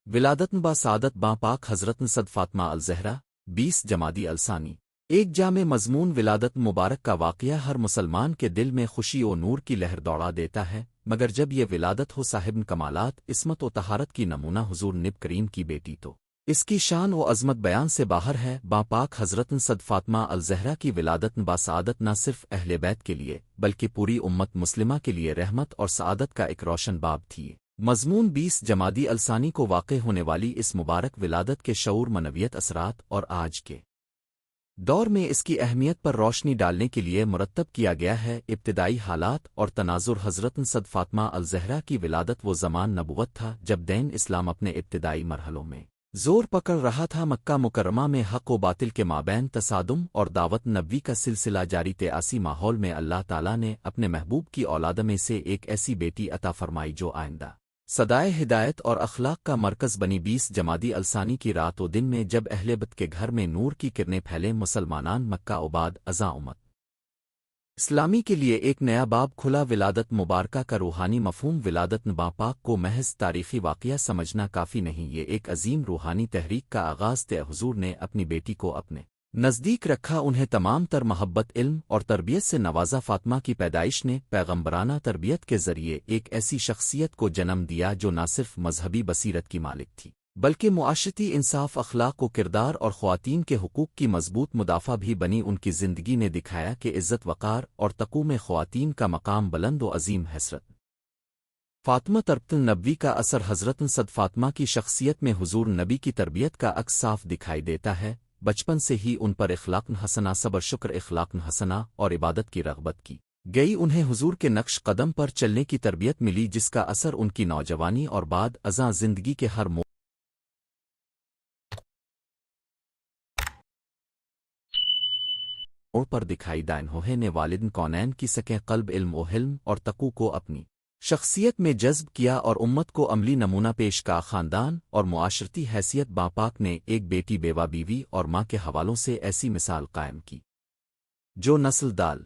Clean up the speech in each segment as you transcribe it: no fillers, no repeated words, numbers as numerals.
ولادت با سعادت باں پاک حضرت صد فاطمہ الزہرا 20 جمادی الثانی ایک جامع مضمون ولادت مبارک کا واقعہ ہر مسلمان کے دل میں خوشی و نور کی لہر دوڑا دیتا ہے، مگر جب یہ ولادت ہو صاحب کمالات عصمت و طہارت کی نمونہ حضور نب کریم کی بیٹی تو اس کی شان و عظمت بیان سے باہر ہے۔ باں پاک حضرت صد فاطمہ الزہرا کی ولادت با سعادت نہ صرف اہل بیت کے لیے بلکہ پوری امت مسلمہ کے لیے رحمت اور سعادت کا ایک روشن باب تھی۔ مضمون 20 جمادی الثانی کو واقع ہونے والی اس مبارک ولادت کے شعور منویت اثرات اور آج کے دور میں اس کی اہمیت پر روشنی ڈالنے کے لیے مرتب کیا گیا ہے۔ ابتدائی حالات اور تناظر حضرت صد فاطمہ الزہرا کی ولادت وہ زمان نبوت تھا جب دین اسلام اپنے ابتدائی مرحلوں میں زور پکڑ رہا تھا۔ مکہ مکرمہ میں حق و باطل کے مابین تصادم اور دعوت نبوی کا سلسلہ جاری تھے۔ ایسی ماحول میں اللہ تعالیٰ نے اپنے محبوب کی اولاد میں سے ایک ایسی بیٹی عطا فرمائی جو آئندہ صدائے ہدایت اور اخلاق کا مرکز بنی۔ 20 جمادی الثانی کی رات و دن میں جب اہل بیت کے گھر میں نور کی کرنیں پھیلیں، مسلمانان مکہ آباد ازاں امت اسلامی کے لیے ایک نیا باب کھلا۔ ولادت مبارکہ کا روحانی مفہوم ولادت باں پاک کو محض تاریخی واقعہ سمجھنا کافی نہیں، یہ ایک عظیم روحانی تحریک کا آغاز تھے۔ حضور نے اپنی بیٹی کو اپنے نزدیک رکھا، انہیں تمام تر محبت، علم اور تربیت سے نوازا۔ فاطمہ کی پیدائش نے پیغمبرانہ تربیت کے ذریعے ایک ایسی شخصیت کو جنم دیا جو نہ صرف مذہبی بصیرت کی مالک تھی بلکہ معاشرتی انصاف، اخلاق و کردار اور خواتین کے حقوق کی مضبوط مدافع بھی بنی۔ ان کی زندگی نے دکھایا کہ عزت، وقار اور تقوی میں خواتین کا مقام بلند و عظیم حسرت۔ فاطمہ تربت نبوی کا اثر حضرت صد فاطمہ کی شخصیت میں حضور نبی کی تربیت کا عکس صاف دکھائی دیتا ہے۔ بچپن سے ہی ان پر اخلاق حسنہ، صبر، شکر، اخلاق حسنہ اور عبادت کی رغبت کی گئی۔ انہیں حضور کے نقش قدم پر چلنے کی تربیت ملی جس کا اثر ان کی نوجوانی اور بعد ازاں زندگی کے ہر موڑ پر دکھائی۔ دائنہوہے نے والدین کونین کی سکیں قلب، علم و حلم اور تقوی کو اپنی شخصیت میں جذب کیا اور امت کو عملی نمونہ پیش کا۔ خاندان اور معاشرتی حیثیت باں پاک نے ایک بیٹی، بیوہ، بیوی اور ماں کے حوالوں سے ایسی مثال قائم کی جو نسل دال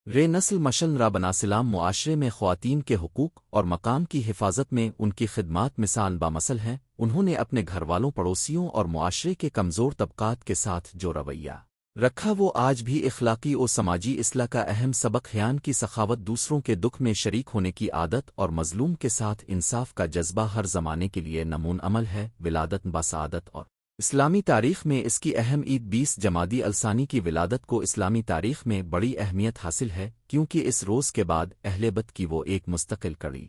رے نسل مشن را بنا۔ سلام معاشرے میں خواتین کے حقوق اور مقام کی حفاظت میں ان کی خدمات مثال بامثل ہیں۔ انہوں نے اپنے گھر والوں، پڑوسیوں اور معاشرے کے کمزور طبقات کے ساتھ جو رویہ رکھا وہ آج بھی اخلاقی و سماجی اصلاح کا اہم سبق۔ خیان کی سخاوت، دوسروں کے دکھ میں شریک ہونے کی عادت اور مظلوم کے ساتھ انصاف کا جذبہ ہر زمانے کے لیے نمون عمل ہے۔ ولادت باسعادت اور اسلامی تاریخ میں اس کی اہم عید 20 جمادی الثانی کی ولادت کو اسلامی تاریخ میں بڑی اہمیت حاصل ہے کیونکہ اس روز کے بعد اہل بیت کی وہ ایک مستقل کڑی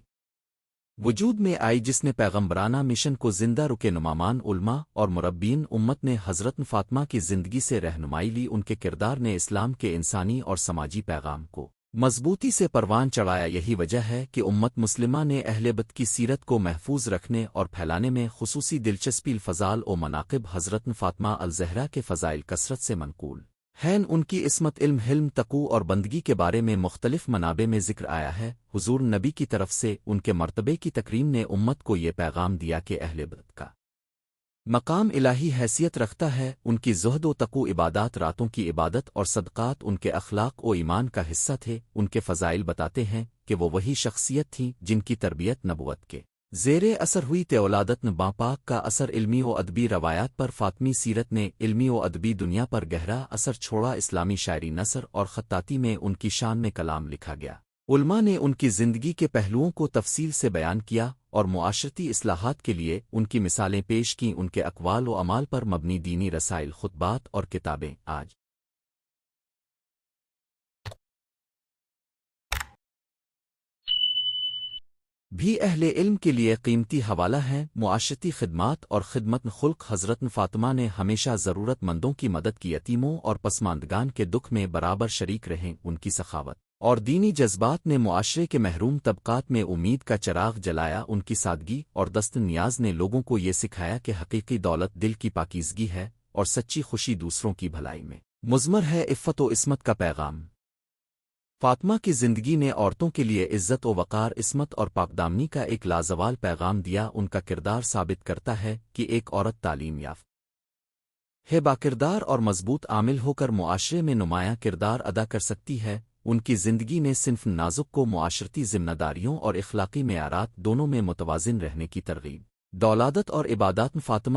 وجود میں آئی جس نے پیغمبرانہ مشن کو زندہ رکے۔ نمامان، علماء اور مربین امت نے حضرت فاطمہ کی زندگی سے رہنمائی لی۔ ان کے کردار نے اسلام کے انسانی اور سماجی پیغام کو مضبوطی سے پروان چڑھایا۔ یہی وجہ ہے کہ امت مسلمہ نے اہل بیت کی سیرت کو محفوظ رکھنے اور پھیلانے میں خصوصی دلچسپی۔ الفضائل و مناقب حضرت فاطمہ الزہرا کے فضائل کثرت سے منقول ہیں۔ ان کی عصمت، علم، حلم، تقوی اور بندگی کے بارے میں مختلف منابع میں ذکر آیا ہے۔ حضور نبی کی طرف سے ان کے مرتبے کی تکریم نے امت کو یہ پیغام دیا کہ اہل بیت کا مقام الہی حیثیت رکھتا ہے۔ ان کی زہد و تقوی، عبادات، راتوں کی عبادت اور صدقات ان کے اخلاق و ایمان کا حصہ تھے۔ ان کے فضائل بتاتے ہیں کہ وہ وہی شخصیت تھیں جن کی تربیت نبوت کے زیر اثر ہوئی تھی۔ ولادت باں پاک کا اثر علمی و ادبی روایات پر۔ فاطمی سیرت نے علمی و ادبی دنیا پر گہرا اثر چھوڑا۔ اسلامی شاعری، نثر اور خطاطی میں ان کی شان میں کلام لکھا گیا۔ علماء نے ان کی زندگی کے پہلوؤں کو تفصیل سے بیان کیا اور معاشرتی اصلاحات کے لیے ان کی مثالیں پیش کیں۔ ان کے اقوال و اعمال پر مبنی دینی رسائل، خطبات اور کتابیں آج بھی اہل علم کے لیے قیمتی حوالہ ہیں۔ معاشرتی خدمات اور خدمت خلق حضرت فاطمہ نے ہمیشہ ضرورت مندوں کی مدد کی، یتیموں اور پسماندگان کے دکھ میں برابر شریک رہیں۔ ان کی سخاوت اور دینی جذبات نے معاشرے کے محروم طبقات میں امید کا چراغ جلایا۔ ان کی سادگی اور دست نیاز نے لوگوں کو یہ سکھایا کہ حقیقی دولت دل کی پاکیزگی ہے اور سچی خوشی دوسروں کی بھلائی میں مضمر ہے۔ عفت و عصمت کا پیغام فاطمہ کی زندگی نے عورتوں کے لیے عزت و وقار، عصمت اور پاکدامنی کا ایک لازوال پیغام دیا۔ ان کا کردار ثابت کرتا ہے کہ ایک عورت تعلیم یافتہ ہے، باکردار اور مضبوط عامل ہو کر معاشرے میں نمایاں کردار ادا کر سکتی ہے۔ ان کی زندگی نے صنف نازک کو معاشرتی ذمہ داریوں اور اخلاقی معیارات دونوں میں متوازن رہنے کی ترغیب دولادت اور عبادات۔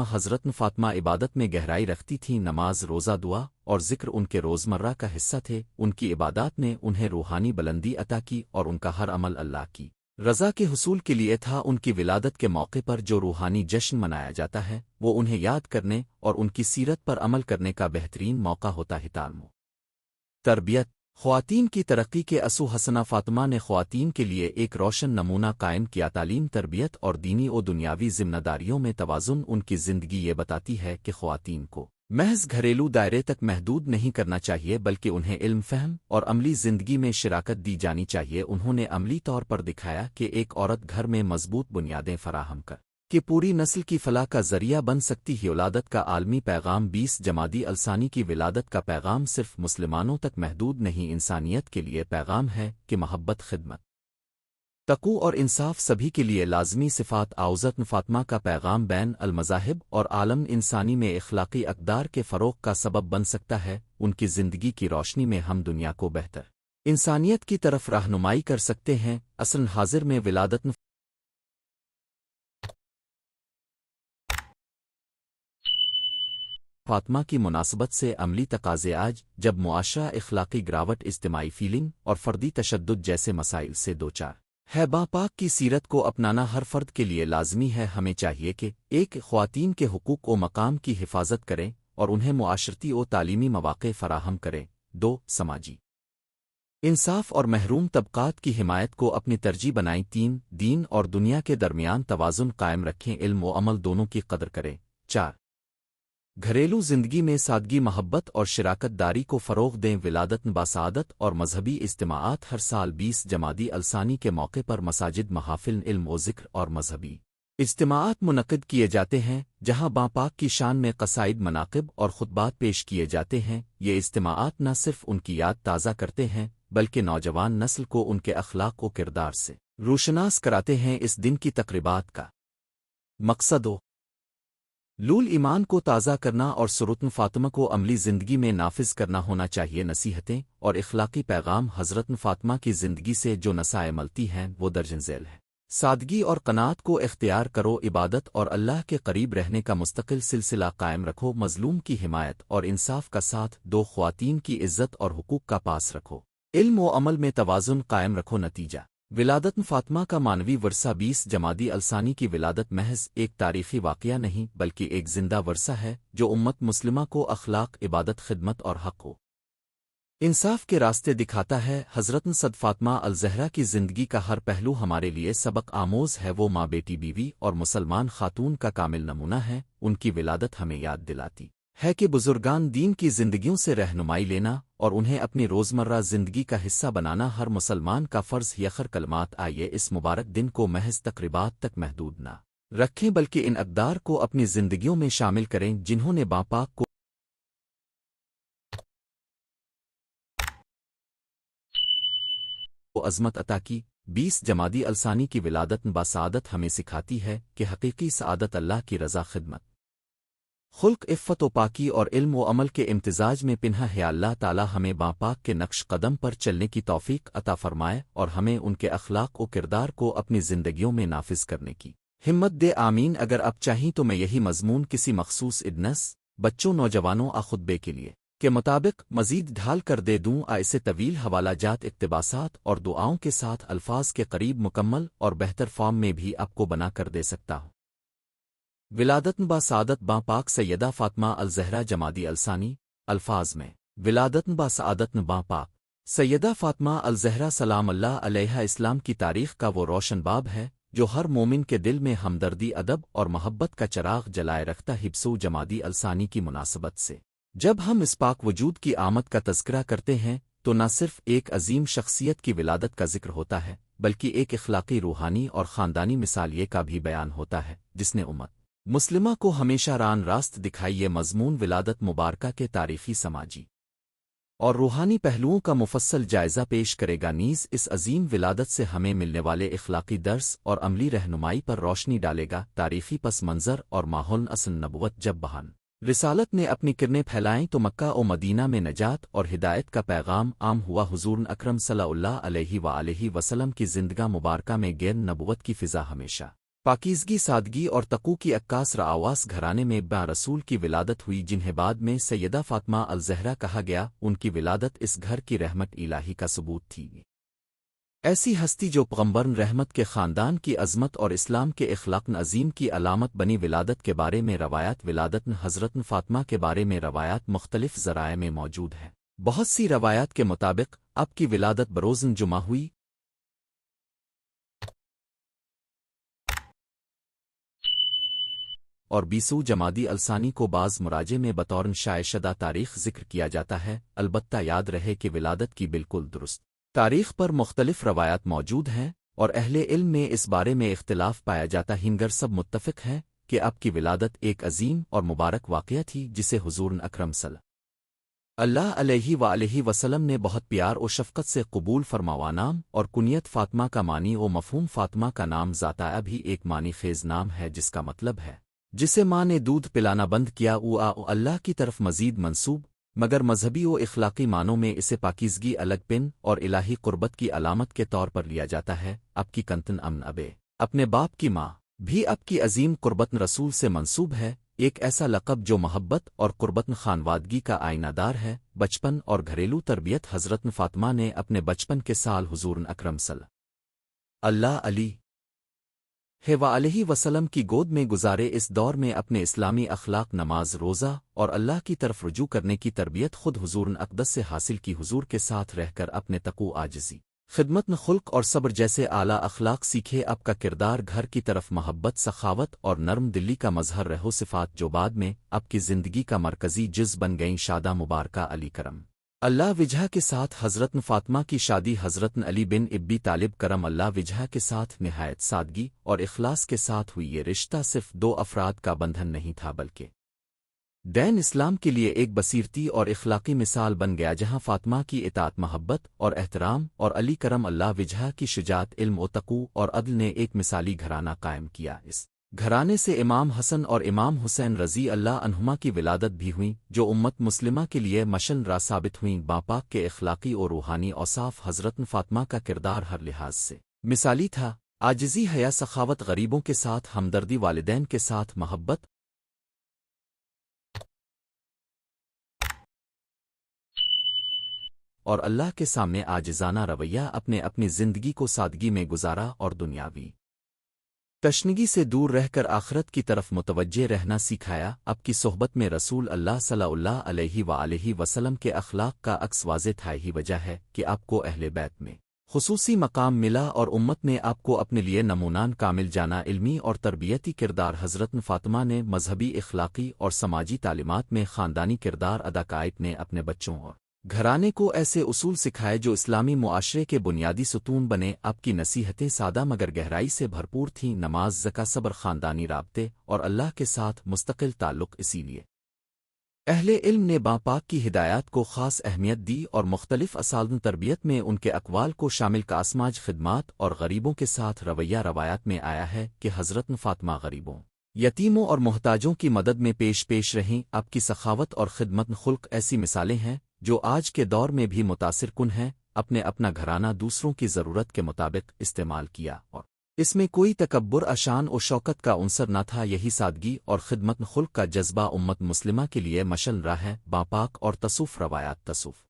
حضرت فاطمہ عبادت میں گہرائی رکھتی تھیں، نماز، روزہ، دعا اور ذکر ان کے روزمرہ کا حصہ تھے۔ ان کی عبادات نے انہیں روحانی بلندی عطا کی اور ان کا ہر عمل اللہ کی رضا کے حصول کے لیے تھا۔ ان کی ولادت کے موقع پر جو روحانی جشن منایا جاتا ہے وہ انہیں یاد کرنے اور ان کی سیرت پر عمل کرنے کا بہترین موقع ہوتا ہے۔ تعلیم و تربیت، خواتین کی ترقی کے اسو حسنہ فاطمہ نے خواتین کے لیے ایک روشن نمونہ قائم کیا۔ تعلیم، تربیت اور دینی و دنیاوی ذمہ داریوں میں توازن۔ ان کی زندگی یہ بتاتی ہے کہ خواتین کو محض گھریلو دائرے تک محدود نہیں کرنا چاہیے بلکہ انہیں علم، فہم اور عملی زندگی میں شراکت دی جانی چاہیے۔ انہوں نے عملی طور پر دکھایا کہ ایک عورت گھر میں مضبوط بنیادیں فراہم کر کہ پوری نسل کی فلاح کا ذریعہ بن سکتی ہے۔ ولادت کا عالمی پیغام 20 جمادی الثانی کی ولادت کا پیغام صرف مسلمانوں تک محدود نہیں، انسانیت کے لیے پیغام ہے کہ محبت، خدمت، تقوی اور انصاف سبھی کے لیے لازمی صفات۔ حضرت فاطمہ کا پیغام بین المذاہب اور عالم انسانی میں اخلاقی اقدار کے فروغ کا سبب بن سکتا ہے۔ ان کی زندگی کی روشنی میں ہم دنیا کو بہتر انسانیت کی طرف رہنمائی کر سکتے ہیں۔ عصر حاضر میں ولادت فاطمہ کی مناسبت سے عملی تقاضے آج جب معاشرہ اخلاقی گراوٹ، اجتماعی فیلنگ اور فردی تشدد جیسے مسائل سے دوچار ہے، پاک کی سیرت کو اپنانا ہر فرد کے لیے لازمی ہے۔ ہمیں چاہیے کہ ایک، خواتین کے حقوق و مقام کی حفاظت کریں اور انہیں معاشرتی و تعلیمی مواقع فراہم کریں۔ 2، سماجی انصاف اور محروم طبقات کی حمایت کو اپنی ترجیح بنائیں۔ 3، دین اور دنیا کے درمیان توازن قائم رکھیں، علم و عمل دونوں کی قدر کریں۔ 4، گھریلو زندگی میں سادگی، محبت اور شراکت داری کو فروغ دیں۔ ولادت باسعادت اور مذہبی اجتماعات، ہر سال 20 جمادی الثانی کے موقع پر مساجد، محافل، علم و ذکر اور مذہبی اجتماعات منعقد کیے جاتے ہیں جہاں پاک کی شان میں قصائد، مناقب اور خطبات پیش کیے جاتے ہیں۔ یہ اجتماعات نہ صرف ان کی یاد تازہ کرتے ہیں بلکہ نوجوان نسل کو ان کے اخلاق و کردار سے روشناس کراتے ہیں۔ اس دن کی تقریبات کا مقصد و لول ایمان کو تازہ کرنا اور سورۃ فاطمہ کو عملی زندگی میں نافذ کرنا ہونا چاہیے۔ نصیحتیں اور اخلاقی پیغام، حضرت فاطمہ کی زندگی سے جو نصائح ملتی ہیں وہ درج ذیل ہے۔ سادگی اور قناعت کو اختیار کرو، عبادت اور اللہ کے قریب رہنے کا مستقل سلسلہ قائم رکھو، مظلوم کی حمایت اور انصاف کا ساتھ دو، خواتین کی عزت اور حقوق کا پاس رکھو، علم و عمل میں توازن قائم رکھو۔ نتیجہ، ولادت فاطمہ کا معنوی ورثہ 20 جمادی الثانی کی ولادت محض ایک تاریخی واقعہ نہیں بلکہ ایک زندہ ورثہ ہے جو امت مسلمہ کو اخلاق، عبادت، خدمت اور حق و انصاف کے راستے دکھاتا ہے۔ حضرت صد فاطمہ الزہرا کی زندگی کا ہر پہلو ہمارے لیے سبق آموز ہے۔ وہ ماں، بیٹی، بیوی اور مسلمان خاتون کا کامل نمونہ ہے۔ ان کی ولادت ہمیں یاد دلاتی ہے کہ بزرگان دین کی زندگیوں سے رہنمائی لینا اور انہیں اپنی روزمرہ زندگی کا حصہ بنانا ہر مسلمان کا فرض ہے۔ آخر کلمات، آئیے اس مبارک دن کو محض تقریبات تک محدود نہ رکھیں بلکہ ان اقدار کو اپنی زندگیوں میں شامل کریں جنہوں نے پاک کو عظمت عطا کی۔ 20 جمادی الثانی کی ولادت باسعادت ہمیں سکھاتی ہے کہ حقیقی سعادت اللہ کی رضا، خدمت، خلق، عفت و پاکی اور علم و عمل کے امتزاج میں پنہا ہے۔ اللہ تعالی ہمیں پاک کے نقش قدم پر چلنے کی توفیق عطا فرمائے اور ہمیں ان کے اخلاق و کردار کو اپنی زندگیوں میں نافذ کرنے کی ہمت دے، آمین۔ اگر آپ چاہیں تو میں یہی مضمون کسی مخصوص ادنس بچوں، نوجوانوں خطبے کے لیے کے مطابق مزید ڈھال کر دے دوں، اسے طویل حوالہ جات، اقتباسات اور دعاؤں کے ساتھ الفاظ کے قریب مکمل اور بہتر فارم میں بھی آپ کو بنا کر دے سکتا ہوں۔ ولادت باسعادت پاک سیدہ فاطمہ الزہرا جمادی الثانی۔ الفاظ میں ولادت باسعادت پاک سیدہ فاطمہ الزہرا سلام اللہ علیہا اسلام کی تاریخ کا وہ روشن باب ہے جو ہر مومن کے دل میں ہمدردی، ادب اور محبت کا چراغ جلائے رکھتا ہے۔ 20 جمادی الثانی کی مناسبت سے جب ہم اس پاک وجود کی آمد کا تذکرہ کرتے ہیں تو نہ صرف ایک عظیم شخصیت کی ولادت کا ذکر ہوتا ہے بلکہ ایک اخلاقی، روحانی اور خاندانی مثال یہ کا بھی بیان ہوتا ہے جس نے امت مسلمہ کو ہمیشہ راست دکھائی۔ یہ مضمون ولادت مبارکہ کے تاریخی، سماجی اور روحانی پہلوؤں کا مفصل جائزہ پیش کرے گا، نیز اس عظیم ولادت سے ہمیں ملنے والے اخلاقی درس اور عملی رہنمائی پر روشنی ڈالے گا۔ تاریخی پس منظر اور ماحول اصل نبوت جب بہن رسالت نے اپنی کرنیں پھیلائیں تو مکہ و مدینہ میں نجات اور ہدایت کا پیغام عام ہوا۔ حضور اکرم صلی اللہ علیہ وآلہ وسلم کی زندگاہ مبارکہ میں غیر نبوت کی فضا ہمیشہ پاکیزگی، سادگی اور تقوی کی عکاس رعاواس گھرانے میں با رسول کی ولادت ہوئی، جنہیں بعد میں سیدہ فاطمہ الزہرا کہا گیا۔ ان کی ولادت اس گھر کی رحمت الہی کا ثبوت تھی۔ ایسی ہستی جو پیغمبر رحمت کے خاندان کی عظمت اور اسلام کے اخلاق عظیم کی علامت بنی۔ ولادت کے بارے میں روایات۔ ولادت حضرت فاطمہ کے بارے میں روایات مختلف ذرائع میں موجود ہیں۔ بہت سی روایات کے مطابق اب کی ولادت بروزن جمعہ ہوئی اور 20 جمادی الثانی کو بعض مراجع میں بطور شائع شدہ تاریخ ذکر کیا جاتا ہے۔ البتہ یاد رہے کہ ولادت کی بالکل درست تاریخ پر مختلف روایات موجود ہیں اور اہل علم میں اس بارے میں اختلاف پایا جاتا ہے، مگر سب متفق ہیں کہ اب کی ولادت ایک عظیم اور مبارک واقعہ تھی، جسے حضور اکرم صلی اللہ علیہ وآلہ وسلم نے بہت پیار و شفقت سے قبول فرماوا۔ نام اور کنیت فاطمہ کا معنی و مفہوم۔ فاطمہ کا نام ذاتیہ بھی ایک معنی خیز نام ہے، جس کا مطلب ہے جسے ماں نے دودھ پلانا بند کیا، اللہ کی طرف مزید منسوب، مگر مذہبی و اخلاقی معنوں میں اسے پاکیزگی، الگ پن اور الہی قربت کی علامت کے طور پر لیا جاتا ہے۔ اب کی کنتن امن ابے اپنے باپ کی ماں بھی اب کی عظیم قربت رسول سے منسوب ہے، ایک ایسا لقب جو محبت اور قربت خانوادگی کا آئینہ دار ہے۔ بچپن اور گھریلو تربیت۔ حضرت فاطمہ نے اپنے بچپن کے سال حضور اکرم صلی اللہ علیہ وآلہ وسلم کی گود میں گزارے۔ اس دور میں اپنے اسلامی اخلاق، نماز، روزہ اور اللہ کی طرف رجوع کرنے کی تربیت خود حضور اقدس سے حاصل کی۔ حضور کے ساتھ رہ کر اپنے تقوی، عاجزی، خدمت، خلق اور صبر جیسے اعلیٰ اخلاق سیکھے۔ اب کا کردار گھر کی طرف محبت، سخاوت اور نرم دلی کا مظہر رہو، صفات جو بعد میں اب کی زندگی کا مرکزی جز بن گئیں۔ شادہ مبارکہ علی کرم اللہ وجہ کے ساتھ حضرت فاطمہ کی شادی حضرت علی بن ابی طالب کرم اللہ وجہ کے ساتھ نہایت سادگی اور اخلاص کے ساتھ ہوئی۔ یہ رشتہ صرف دو افراد کا بندھن نہیں تھا، بلکہ دین اسلام کے لیے ایک بصیرتی اور اخلاقی مثال بن گیا، جہاں فاطمہ کی اطاعت، محبت اور احترام اور علی کرم اللہ وجہ کی شجاعت، علم و تقوی اور عدل نے ایک مثالی گھرانہ قائم کیا۔ اس گھرانے سے امام حسن اور امام حسین رضی اللہ عنہما کی ولادت بھی ہوئی، جو امت مسلمہ کے لیے مشن را ثابت ہوئیں۔ باپاک کے اخلاقی اور روحانی اوصاف۔ حضرت فاطمہ کا کردار ہر لحاظ سے مثالی تھا، عاجزی، حیا، سخاوت، غریبوں کے ساتھ ہمدردی، والدین کے ساتھ محبت اور اللہ کے سامنے عاجزانہ رویہ۔ اپنی زندگی کو سادگی میں گزارا اور دنیاوی تشنگی سے دور رہ کر آخرت کی طرف متوجہ رہنا سکھایا۔ اب کی صحبت میں رسول اللہ صلی اللہ علیہ وآلہ وسلم کے اخلاق کا عکس واضح تھا۔ ہی وجہ ہے کہ آپ کو اہل بیت میں خصوصی مقام ملا اور امت نے آپ کو اپنے لیے نمونان کامل جانا۔ علمی اور تربیتی کردار۔ حضرت فاطمہ نے مذہبی، اخلاقی اور سماجی تعلیمات میں خاندانی کردار ادا کیا۔ نے اپنے بچوں اور گھرانے کو ایسے اصول سکھائے جو اسلامی معاشرے کے بنیادی ستون بنے۔ آپ کی نصیحتیں سادہ مگر گہرائی سے بھرپور تھیں، نماز، زکوٰۃ، صبر، خاندانی رابطے اور اللہ کے ساتھ مستقل تعلق۔ اسی لیے اہل علم نے باپاک کی ہدایات کو خاص اہمیت دی اور مختلف اسالم تربیت میں ان کے اقوال کو شامل کا۔ سماج، خدمات اور غریبوں کے ساتھ رویہ۔ روایات میں آیا ہے کہ حضرت فاطمہ غریبوں، یتیموں اور محتاجوں کی مدد میں پیش رہیں۔ آپ کی سخاوت اور خدمت خلق ایسی مثالیں ہیں جو آج کے دور میں بھی متاثر کن ہیں۔ اپنا گھرانہ دوسروں کی ضرورت کے مطابق استعمال کیا اور اس میں کوئی تکبر، اشان و شوکت کا عنصر نہ تھا۔ یہی سادگی اور خدمت خلق کا جذبہ امت مسلمہ کے لیے مشل راہ ہے۔ باپاک اور تصوف۔ روایات تصوف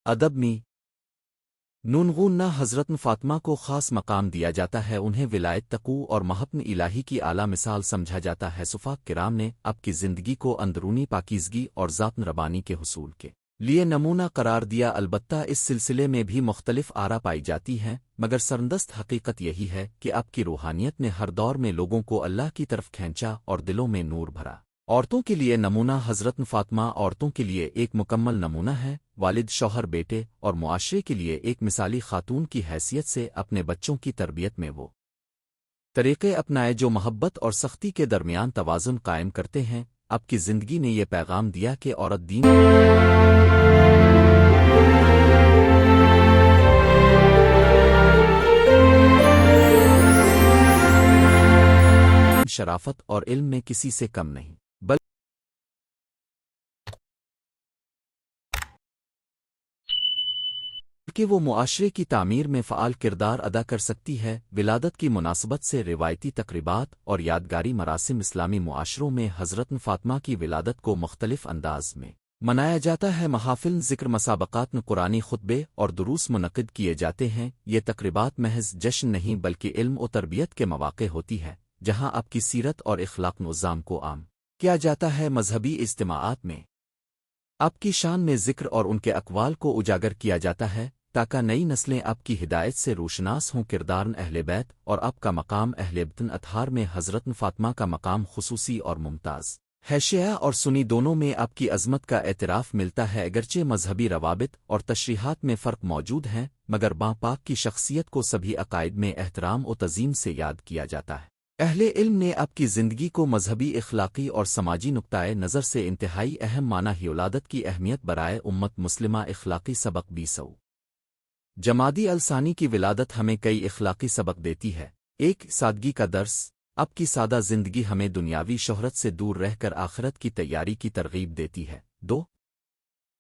ادب میں نونغون حضرت فاطمہ کو خاص مقام دیا جاتا ہے، انہیں ولایت، تقوی اور محبت الہی کی اعلیٰ مثال سمجھا جاتا ہے۔ صفات کرام نے اب کی زندگی کو اندرونی پاکیزگی اور ذات ربانی کے حصول کے لیے نمونہ قرار دیا۔ البتہ اس سلسلے میں بھی مختلف آرا پائی جاتی ہیں، مگر سرندست حقیقت یہی ہے کہ اب کی روحانیت نے ہر دور میں لوگوں کو اللہ کی طرف کھینچا اور دلوں میں نور بھرا۔ عورتوں کے لیے نمونہ۔ حضرت فاطمہ عورتوں کے لیے ایک مکمل نمونہ ہے، والد، شوہر، بیٹے اور معاشرے کے لیے ایک مثالی خاتون کی حیثیت سے اپنے بچوں کی تربیت میں وہ طریقے اپنائے جو محبت اور سختی کے درمیان توازن قائم کرتے ہیں۔ اب کی زندگی نے یہ پیغام دیا کہ عورت دین شرافت اور علم میں کسی سے کم نہیں کہ وہ معاشرے کی تعمیر میں فعال کردار ادا کر سکتی ہے۔ ولادت کی مناسبت سے روایتی تقریبات اور یادگاری مراسم اسلامی معاشروں میں حضرت فاطمہ کی ولادت کو مختلف انداز میں منایا جاتا ہے۔ محافل ذکر، مسابقات، قرآنی خطبے اور دروس منعقد کیے جاتے ہیں۔ یہ تقریبات محض جشن نہیں بلکہ علم و تربیت کے مواقع ہوتی ہے، جہاں آپ کی سیرت اور اخلاق نظام کو عام کیا جاتا ہے۔ مذہبی اجتماعات میں آپ کی شان میں ذکر اور ان کے اقوال کو اجاگر کیا جاتا ہے تاکہ نئی نسلیں آپ کی ہدایت سے روشناس ہوں۔ کردار اہل بیت اور آپ کا مقام۔ اہل بیت اطہار میں حضرت فاطمہ کا مقام خصوصی اور ممتاز ہے۔ شیعہ اور سنی دونوں میں آپ کی عظمت کا اعتراف ملتا ہے، اگرچہ مذہبی روابط اور تشریحات میں فرق موجود ہیں، مگر باں پاک کی شخصیت کو سبھی عقائد میں احترام و تعظیم سے یاد کیا جاتا ہے۔ اہل علم نے آپ کی زندگی کو مذہبی، اخلاقی اور سماجی نقطۂ نظر سے انتہائی اہم مانا ہے۔ ولادت کی اہمیت برائے امت مسلمہ۔ اخلاقی سبق 20 جمادی الثانی کی ولادت ہمیں کئی اخلاقی سبق دیتی ہے۔ 1 سادگی کا درس۔ اب کی سادہ زندگی ہمیں دنیاوی شہرت سے دور رہ کر آخرت کی تیاری کی ترغیب دیتی ہے۔ 2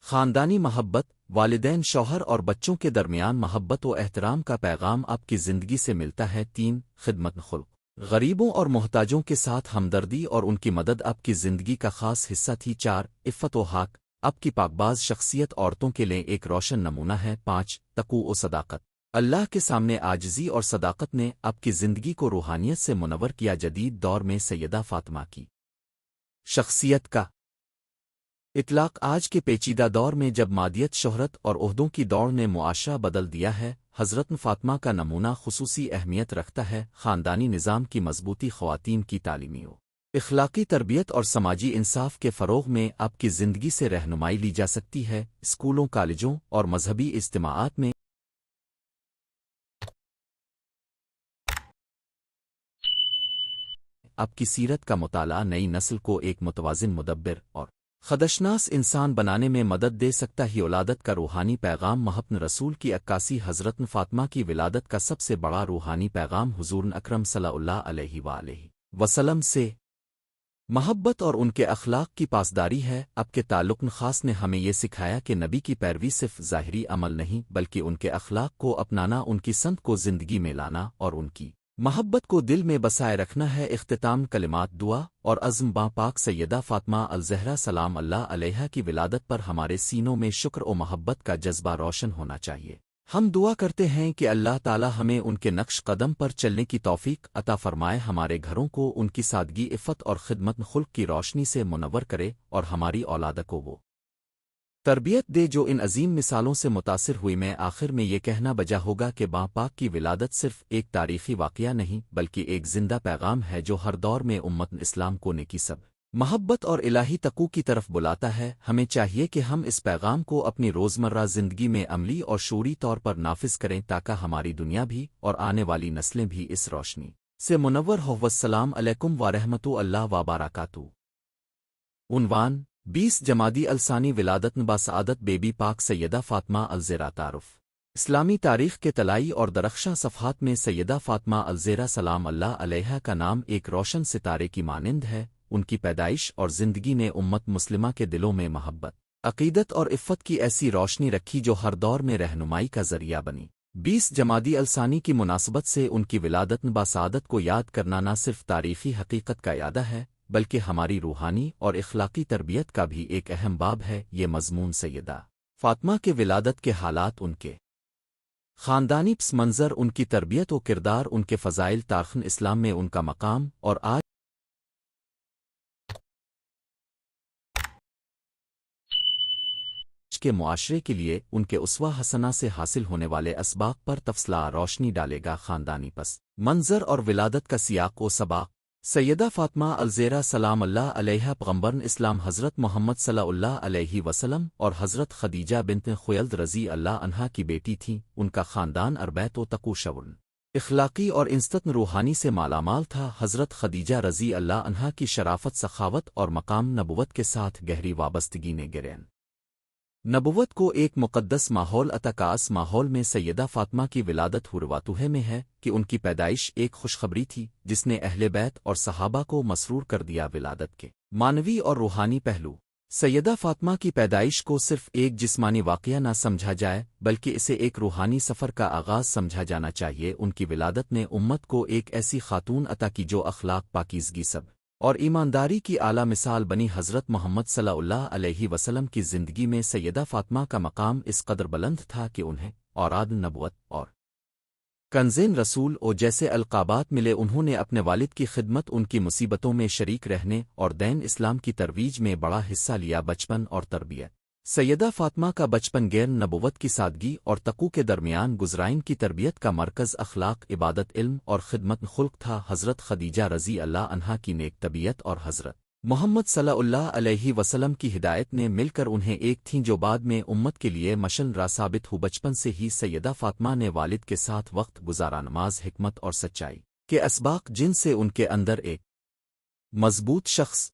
خاندانی محبت۔ والدین، شوہر اور بچوں کے درمیان محبت و احترام کا پیغام آپ کی زندگی سے ملتا ہے۔ 3 خدمت خلق۔ غریبوں اور محتاجوں کے ساتھ ہمدردی اور ان کی مدد آپ کی زندگی کا خاص حصہ تھی۔ 4 عفت و حق۔ آپ کی پاکباز شخصیت عورتوں کے لیے ایک روشن نمونہ ہے۔ 5 تقوی و صداقت۔ اللہ کے سامنے عاجزی اور صداقت نے آپ کی زندگی کو روحانیت سے منور کیا۔ جدید دور میں سیدہ فاطمہ کی شخصیت کا اطلاق آج کے پیچیدہ دور میں جب مادیت، شہرت اور عہدوں کی دوڑ نے معاشرہ بدل دیا ہے، حضرت فاطمہ کا نمونہ خصوصی اہمیت رکھتا ہے۔ خاندانی نظام کی مضبوطی، خواتین کی تعلیمی و اخلاقی تربیت اور سماجی انصاف کے فروغ میں آپ کی زندگی سے رہنمائی لی جا سکتی ہے۔ اسکولوں، کالجوں اور مذہبی اجتماعات میں آپ کی سیرت کا مطالعہ نئی نسل کو ایک متوازن، مدبر اور خدشناس انسان بنانے میں مدد دے سکتا ہے۔ ولادت کا روحانی پیغام۔ محبت رسول کی عکاسی۔ حضرت فاطمہ کی ولادت کا سب سے بڑا روحانی پیغام حضور اکرم صلی اللہ علیہ وآلہ وسلم سے محبت اور ان کے اخلاق کی پاسداری ہے۔ اب کے تعلق خاص نے ہمیں یہ سکھایا کہ نبی کی پیروی صرف ظاہری عمل نہیں بلکہ ان کے اخلاق کو اپنانا، ان کی سنت کو زندگی میں لانا اور ان کی محبت کو دل میں بسائے رکھنا ہے۔ اختتام کلمات دعا اور عزم۔ باں پاک سیدہ فاطمہ الزہرا سلام اللہ علیہا کی ولادت پر ہمارے سینوں میں شکر و محبت کا جذبہ روشن ہونا چاہیے۔ ہم دعا کرتے ہیں کہ اللہ تعالی ہمیں ان کے نقش قدم پر چلنے کی توفیق عطا فرمائے، ہمارے گھروں کو ان کی سادگی، عفت اور خدمت خلق کی روشنی سے منور کرے، اور ہماری اولاد کو وہ تربیت دے جو ان عظیم مثالوں سے متاثر ہوئی۔ میں آخر میں یہ کہنا بجا ہوگا کہ باں پاک کی ولادت صرف ایک تاریخی واقعہ نہیں بلکہ ایک زندہ پیغام ہے جو ہر دور میں امت اسلام کو نیکی، سب محبت اور الہی تقوی کی طرف بلاتا ہے۔ ہمیں چاہیے کہ ہم اس پیغام کو اپنی روزمرہ زندگی میں عملی اور شعوری طور پر نافذ کریں تاکہ ہماری دنیا بھی اور آنے والی نسلیں بھی اس روشنی سے منور ہو۔ والسلام علیکم ورحمۃ اللہ وبرکاتہ۔ عنوان 20 جمادی الثانی ولادت باسعادت بے بی پاک سیدہ فاطمہ الزہرا۔ تعارف۔ اسلامی تاریخ کے طلائی اور درخشاں صفحات میں سیدہ فاطمہ الزہرا سلام اللہ علیہا کا نام ایک روشن ستارے کی مانند ہے۔ ان کی پیدائش اور زندگی نے امت مسلمہ کے دلوں میں محبت، عقیدت اور عفت کی ایسی روشنی رکھی جو ہر دور میں رہنمائی کا ذریعہ بنی۔ 20 جمادی الثانی کی مناسبت سے ان کی ولادت باسعادت کو یاد کرنا نہ صرف تاریخی حقیقت کا اعادہ ہے بلکہ ہماری روحانی اور اخلاقی تربیت کا بھی ایک اہم باب ہے۔ یہ مضمون سیدہ فاطمہ کے ولادت کے حالات، ان کے خاندانی پس منظر، ان کی تربیت و کردار، ان کے فضائل، تاریخ اسلام میں ان کا مقام، اور آج کے معاشرے کے لیے ان کے اسوہ حسنہ سے حاصل ہونے والے اسباق پر تفصیلہ روشنی ڈالے گا۔ خاندانی پس منظر اور ولادت کا سیاق و سباق۔ سیدہ فاطمہ الزہرا سلام اللہ علیہا پیغمبر اسلام حضرت محمد صلی اللہ علیہ وسلم اور حضرت خدیجہ بنت خویلد رضی اللہ عنہا کی بیٹی تھیں۔ ان کا خاندان اربعت و تقوی، شعور، اخلاقی اور انسطت روحانی سے مالا مال تھا۔ حضرت خدیجہ رضی اللہ عنہا کی شرافت، سخاوت اور مقام نبوت کے ساتھ گہری وابستگی نے گرین نبوت کو ایک مقدس ماحول عطا کاس ماحول میں سیدہ فاطمہ کی ولادت ہرواتوہے میں ہے کہ ان کی پیدائش ایک خوشخبری تھی جس نے اہل بیت اور صحابہ کو مسرور کر دیا ولادت کے معنوی اور روحانی پہلو سیدہ فاطمہ کی پیدائش کو صرف ایک جسمانی واقعہ نہ سمجھا جائے بلکہ اسے ایک روحانی سفر کا آغاز سمجھا جانا چاہیے ان کی ولادت نے امت کو ایک ایسی خاتون عطا کی جو اخلاق پاکیزگی سب اور ایمانداری کی اعلیٰ مثال بنی حضرت محمد صلی اللہ علیہ وسلم کی زندگی میں سیدہ فاطمہ کا مقام اس قدر بلند تھا کہ انہیں اوراد نبوت اور کنزین رسول او جیسے القابات ملے انہوں نے اپنے والد کی خدمت ان کی مصیبتوں میں شریک رہنے اور دین اسلام کی ترویج میں بڑا حصہ لیا بچپن اور تربیت سیدہ فاطمہ کا بچپن غیر نبوت کی سادگی اور تقوی کے درمیان گزرائن کی تربیت کا مرکز اخلاق عبادت علم اور خدمت خلق تھا حضرت خدیجہ رضی اللہ عنہا کی نیک طبیعت اور حضرت محمد صلی اللہ علیہ وسلم کی ہدایت نے مل کر انہیں ایک تھیں جو بعد میں امت کے لیے مشن را ثابت ہو بچپن سے ہی سیدہ فاطمہ نے والد کے ساتھ وقت گزارا نماز حکمت اور سچائی کے اسباق جن سے ان کے اندر ایک مضبوط شخص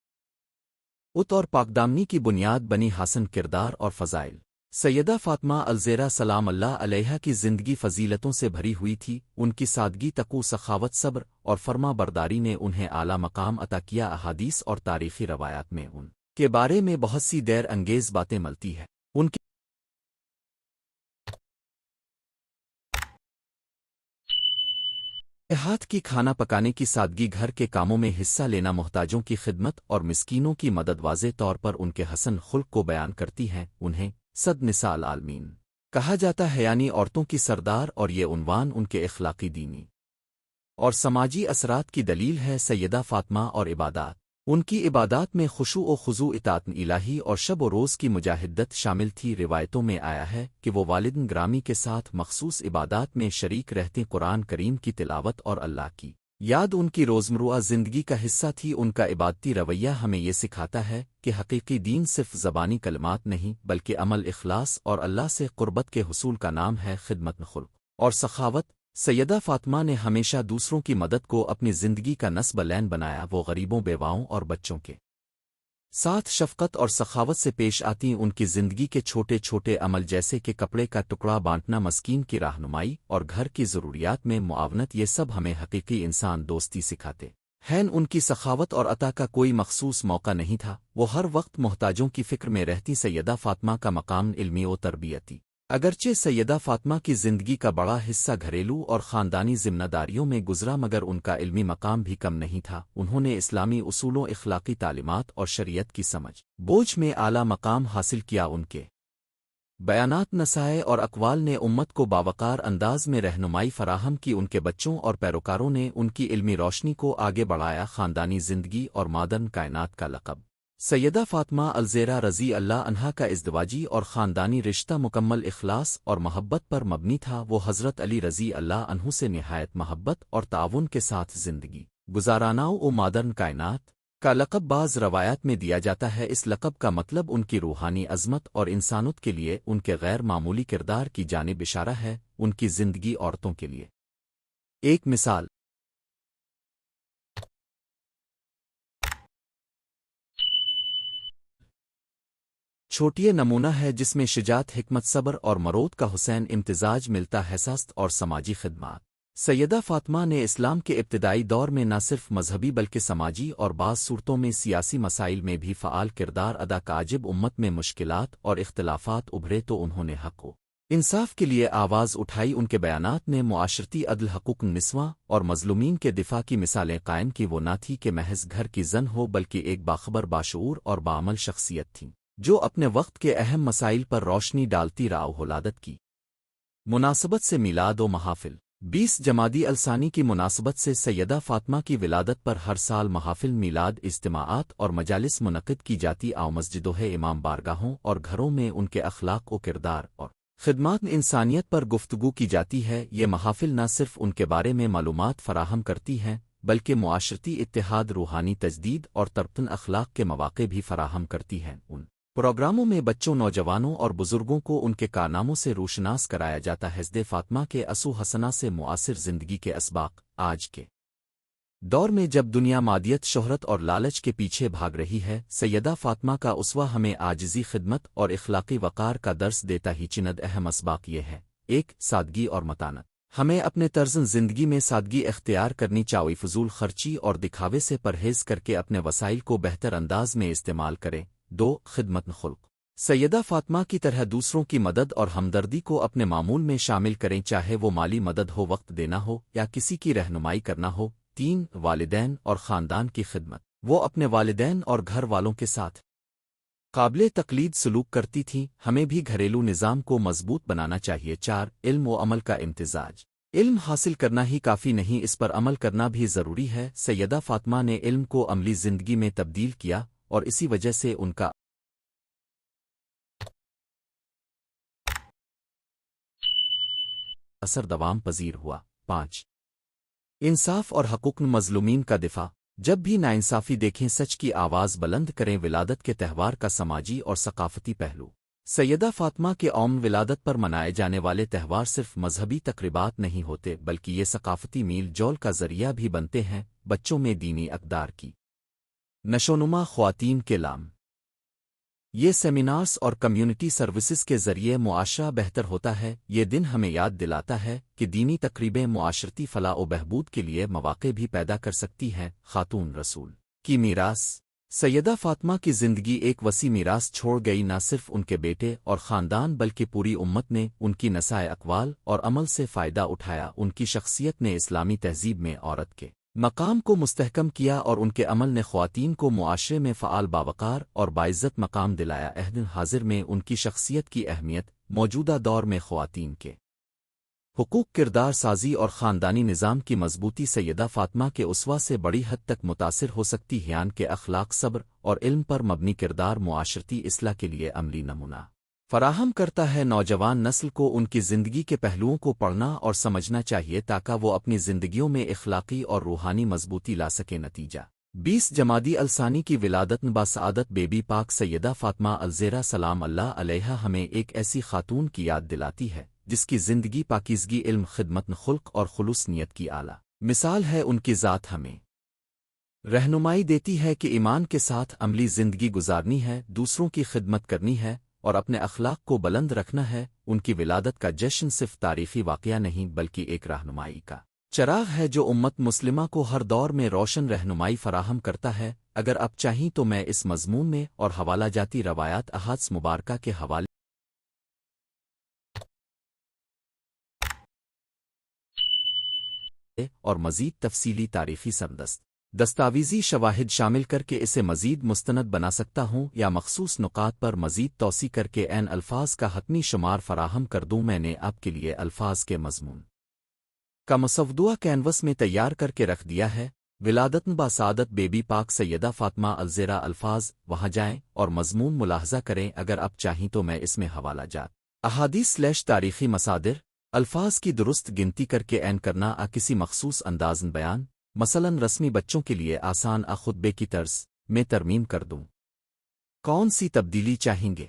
ات اور پاکدامنی کی بنیاد بنی حسن کردار اور فضائل سیدہ فاطمہ الزہرا سلام اللہ علیہا کی زندگی فضیلتوں سے بھری ہوئی تھی ان کی سادگی تقوی سخاوت صبر اور فرما برداری نے انہیں اعلیٰ مقام عطا کیا احادیث اور تاریخی روایات میں ان کے بارے میں بہت سی دیر انگیز باتیں ملتی ہیں ان کے ہاتھ کی کھانا پکانے کی سادگی گھر کے کاموں میں حصہ لینا محتاجوں کی خدمت اور مسکینوں کی مدد واضح طور پر ان کے حسن خلق کو بیان کرتی ہیں انہیں صد نساء العالمین کہا جاتا ہے یعنی عورتوں کی سردار اور یہ عنوان ان کے اخلاقی دینی اور سماجی اثرات کی دلیل ہے سیدہ فاطمہ اور عبادات ان کی عبادات میں خشوع و خضوع اطاعت الہی اور شب و روز کی مجاہدت شامل تھی روایتوں میں آیا ہے کہ وہ والدین گرامی کے ساتھ مخصوص عبادات میں شریک رہتے قرآن کریم کی تلاوت اور اللہ کی یاد ان کی روزمرہ زندگی کا حصہ تھی ان کا عبادتی رویہ ہمیں یہ سکھاتا ہے کہ حقیقی دین صرف زبانی کلمات نہیں بلکہ عمل اخلاص اور اللہ سے قربت کے حصول کا نام ہے خدمت خلق اور سخاوت سیدہ فاطمہ نے ہمیشہ دوسروں کی مدد کو اپنی زندگی کا نصب لین بنایا وہ غریبوں بیواؤں اور بچوں کے ساتھ شفقت اور سخاوت سے پیش آتی ان کی زندگی کے چھوٹے چھوٹے عمل جیسے کہ کپڑے کا ٹکڑا بانٹنا مسکین کی رہنمائی اور گھر کی ضروریات میں معاونت یہ سب ہمیں حقیقی انسان دوستی سکھاتے ہیں ان کی سخاوت اور عطا کا کوئی مخصوص موقع نہیں تھا وہ ہر وقت محتاجوں کی فکر میں رہتی سیدہ فاطمہ کا مقام علمی و تربیتی اگرچہ سیدہ فاطمہ کی زندگی کا بڑا حصہ گھریلو اور خاندانی ذمہ داریوں میں گزرا مگر ان کا علمی مقام بھی کم نہیں تھا انہوں نے اسلامی اصولوں اخلاقی تعلیمات اور شریعت کی سمجھ بوجھ میں اعلیٰ مقام حاصل کیا ان کے بیانات نصائح اور اقوال نے امت کو باوقار انداز میں رہنمائی فراہم کی ان کے بچوں اور پیروکاروں نے ان کی علمی روشنی کو آگے بڑھایا خاندانی زندگی اور مادن کائنات کا لقب سیدہ فاطمہ الزہرا رضی اللہ عنہا کا ازدواجی اور خاندانی رشتہ مکمل اخلاص اور محبت پر مبنی تھا وہ حضرت علی رضی اللہ عنہ سے نہایت محبت اور تعاون کے ساتھ زندگی گزاراناؤ و مادرن کائنات کا لقب بعض روایات میں دیا جاتا ہے اس لقب کا مطلب ان کی روحانی عظمت اور انسانیت کے لیے ان کے غیر معمولی کردار کی جانب اشارہ ہے ان کی زندگی عورتوں کے لیے ایک مثال چھوٹی نمونہ ہے جس میں شجاعت حکمت صبر اور مرود کا حسین امتزاج ملتا ہے سست اور سماجی خدمات سیدہ فاطمہ نے اسلام کے ابتدائی دور میں نہ صرف مذہبی بلکہ سماجی اور بعض صورتوں میں سیاسی مسائل میں بھی فعال کردار ادا کا عجب امت میں مشکلات اور اختلافات ابھرے تو انہوں نے حق و انصاف کے لیے آواز اٹھائی ان کے بیانات نے معاشرتی عدل حقوق نسواں اور مظلومین کے دفاع کی مثالیں قائم کی وہ نہ تھی کہ محض گھر کی زن ہو بلکہ ایک باخبر باشعور اور بعمل شخصیت تھیں جو اپنے وقت کے اہم مسائل پر روشنی ڈالتی راؤ ولادت کی مناسبت سے میلاد و محافل 20 جمادی الثانی کی مناسبت سے سیدہ فاطمہ کی ولادت پر ہر سال محافل میلاد اجتماعات اور مجالس منعقد کی جاتی مسجدوں امام بارگاہوں اور گھروں میں ان کے اخلاق و کردار اور خدمات انسانیت پر گفتگو کی جاتی ہے یہ محافل نہ صرف ان کے بارے میں معلومات فراہم کرتی ہیں بلکہ معاشرتی اتحاد روحانی تجدید اور تربیتی اخلاق کے مواقع بھی فراہم کرتی ہیں ان پروگراموں میں بچوں نوجوانوں اور بزرگوں کو ان کے کارناموں سے روشناس کرایا جاتا ہے حضرت فاطمہ کے اسو حسنہ سے معاصر زندگی کے اسباق آج کے دور میں جب دنیا مادیت شہرت اور لالچ کے پیچھے بھاگ رہی ہے، سیدہ فاطمہ کا اسوہ ہمیں عاجزی، خدمت اور اخلاقی وقار کا درس دیتا ہی چند اہم اسباق یہ ہے: ایک، سادگی اور متانت۔ ہمیں اپنے طرز زندگی میں سادگی اختیار کرنی چاہیے، فضول خرچی اور دکھاوے سے پرہیز کر کے اپنے وسائل کو بہتر انداز میں استعمال کریں۔ دو، خدمت خلق۔ سیدہ فاطمہ کی طرح دوسروں کی مدد اور ہمدردی کو اپنے معمول میں شامل کریں، چاہے وہ مالی مدد ہو، وقت دینا ہو یا کسی کی رہنمائی کرنا ہو۔ تین، والدین اور خاندان کی خدمت۔ وہ اپنے والدین اور گھر والوں کے ساتھ قابل تقلید سلوک کرتی تھیں، ہمیں بھی گھریلو نظام کو مضبوط بنانا چاہیے۔ چار، علم و عمل کا امتزاج۔ علم حاصل کرنا ہی کافی نہیں، اس پر عمل کرنا بھی ضروری ہے۔ سیدہ فاطمہ نے علم کو عملی زندگی میں تبدیل کیا اور اسی وجہ سے ان کا اثر دوام پذیر ہوا۔ پانچ، انصاف اور حقوق مظلومین کا دفاع۔ جب بھی ناانصافی دیکھیں، سچ کی آواز بلند کریں۔ ولادت کے تہوار کا سماجی اور ثقافتی پہلو۔ سیدہ فاطمہ کے اوم ولادت پر منائے جانے والے تہوار صرف مذہبی تقریبات نہیں ہوتے، بلکہ یہ ثقافتی میل جول کا ذریعہ بھی بنتے ہیں۔ بچوں میں دینی اقدار کی نشوونما، خواتین کے لام، یہ سیمینارز اور کمیونٹی سروسز کے ذریعے معاشرہ بہتر ہوتا ہے۔ یہ دن ہمیں یاد دلاتا ہے کہ دینی تقریبیں معاشرتی فلاح و بہبود کے لیے مواقع بھی پیدا کر سکتی ہیں۔ خاتون رسول کی میراث۔ سیدہ فاطمہ کی زندگی ایک وسیع میراث چھوڑ گئی، نہ صرف ان کے بیٹے اور خاندان بلکہ پوری امت نے ان کی نصائح، اقوال اور عمل سے فائدہ اٹھایا۔ ان کی شخصیت نے اسلامی تہذیب میں عورت کے مقام کو مستحکم کیا اور ان کے عمل نے خواتین کو معاشرے میں فعال، باوقار اور باعزت مقام دلایا۔ عہد حاضر میں ان کی شخصیت کی اہمیت موجودہ دور میں خواتین کے حقوق، کردار سازی اور خاندانی نظام کی مضبوطی سیدہ فاطمہ کے اسوہ سے بڑی حد تک متاثر ہو سکتی ہے۔ ان کے اخلاق، صبر اور علم پر مبنی کردار معاشرتی اصلاح کے لیے عملی نمونہ فراہم کرتا ہے۔ نوجوان نسل کو ان کی زندگی کے پہلوؤں کو پڑھنا اور سمجھنا چاہیے تاکہ وہ اپنی زندگیوں میں اخلاقی اور روحانی مضبوطی لا سکے۔ نتیجہ: 20 جمادی الثانی کی ولادت باسعادت بے بی پاک سیدہ فاطمہ الزہرا سلام اللہ علیہا ہمیں ایک ایسی خاتون کی یاد دلاتی ہے جس کی زندگی پاکیزگی، علم، خدمت خلق اور خلوص نیت کی اعلیٰ مثال ہے۔ ان کی ذات ہمیں رہنمائی دیتی ہے کہ ایمان کے ساتھ عملی زندگی گزارنی ہے، دوسروں کی خدمت کرنی ہے اور اپنے اخلاق کو بلند رکھنا ہے۔ ان کی ولادت کا جشن صرف تاریخی واقعہ نہیں بلکہ ایک رہنمائی کا چراغ ہے جو امت مسلمہ کو ہر دور میں روشن رہنمائی فراہم کرتا ہے۔ اگر آپ چاہیں تو میں اس مضمون میں اور حوالہ جاتی روایات احادیث مبارکہ کے حوالے اور مزید تفصیلی تاریخی سردست دستاویزی شواہد شامل کر کے اسے مزید مستند بنا سکتا ہوں، یا مخصوص نکات پر مزید توسیع کر کے این الفاظ کا حتمی شمار فراہم کر دوں۔ میں نے آپ کے لیے الفاظ کے مضمون کا مسودہ کینوس میں تیار کر کے رکھ دیا ہے۔ ولادت باسعادت بے بی پاک سیدہ فاطمہ الزہرا الفاظ، وہاں جائیں اور مضمون ملاحظہ کریں۔ اگر آپ چاہیں تو میں اس میں حوالہ جات، احادیث تاریخی مصادر، الفاظ کی درست گنتی کر کے عین کرنا کسی مخصوص انداز بیان، مثلاً رسمی بچوں کے لیے آسان خطبے کی طرز میں ترمیم کر دوں۔ کون سی تبدیلی چاہیں گے؟